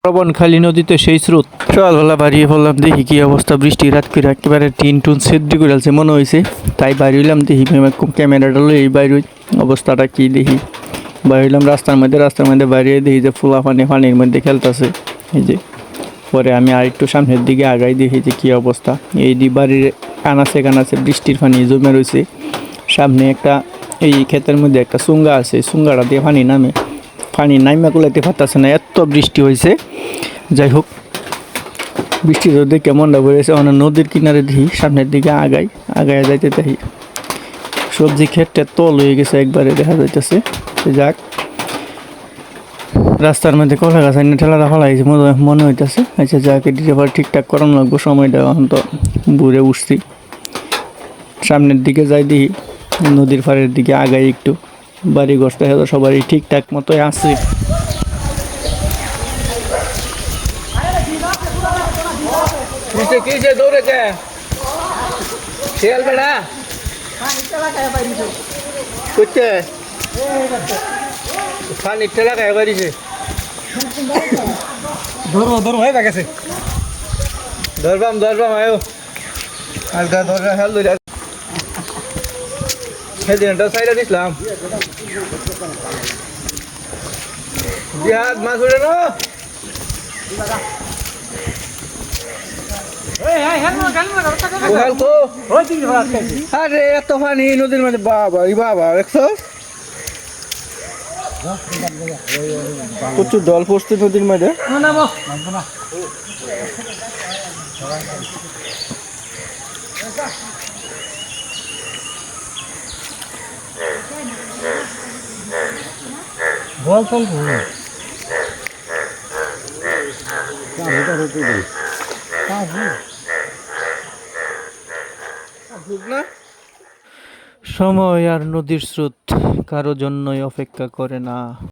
শ্রবণখালী নদীতে সেই স্রোত। সকালবেলা বাড়িয়ে পড়লাম, দেখি কি অবস্থা, বৃষ্টি রাত করে একেবারে টিন টুন সেদ্রি করে আছে মনে হয়েছে। তাই বাইরে হইলাম, দেখি ক্যামেরাটা লই এই বাইরে অবস্থাটা কি দেখি। বাইরে হইলাম রাস্তার মধ্যে বাইরে দেখি যে ফুলা পানির মধ্যে খেলতেছে। এই যে পরে আমি আর একটু সামনের দিকে আগাই, দেখি যে কী অবস্থা। এই বাড়ির কানাচে বৃষ্টির পানি জমে রয়েছে। সামনে একটা এই ক্ষেতের মধ্যে একটা চুঙ্গা আছে, চুঙ্গাটা দিয়ে পানি নাইমা কুলাইতে পারতেছে না, এত বৃষ্টি হয়েছে। যাই হোক, বৃষ্টি যদি কেমনটা বেড়েছে, অনেক নদীর কিনারে দেখি সামনের দিকে আগায় যাইতে দেখি সবজি ক্ষেতটা তল হয়ে গেছে একবারে, দেখা যাইতেছে। যাক, রাস্তার মধ্যে কলা গাছ এনে ঠেলা রাখা লাগছে মনে হইতেছে। আচ্ছা যাক, এটি আবার ঠিকঠাক করানো লাগবো, সময়টা এখন তো বুড়ে উঠছি। সামনের দিকে যাই, দেখি নদীর পাড়ের দিকে আগাই একটু। বাড়ি ঘরটা হয়তো সবারই ঠিকঠাক মতোই আছে। দৌড়েছে শিয়াল বেড়া করছে, পানির ঠেলা খায় বাড়িছে। ধরো হয়ে গেছে। ধরবাম আয়ো, হালকা ধরে হেল ধরে সেদিনটা সাইডে দিছিলাম। জিহাদ মাছ উঠে না, আরে এত পানি নদীর মধ্যে, বাবা দেখছো প্রচুর জল পড়ছে নদীর মধ্যে। বল চল সময় আর নদীর স্রোত কারো জন্যই অপেক্ষা করে না।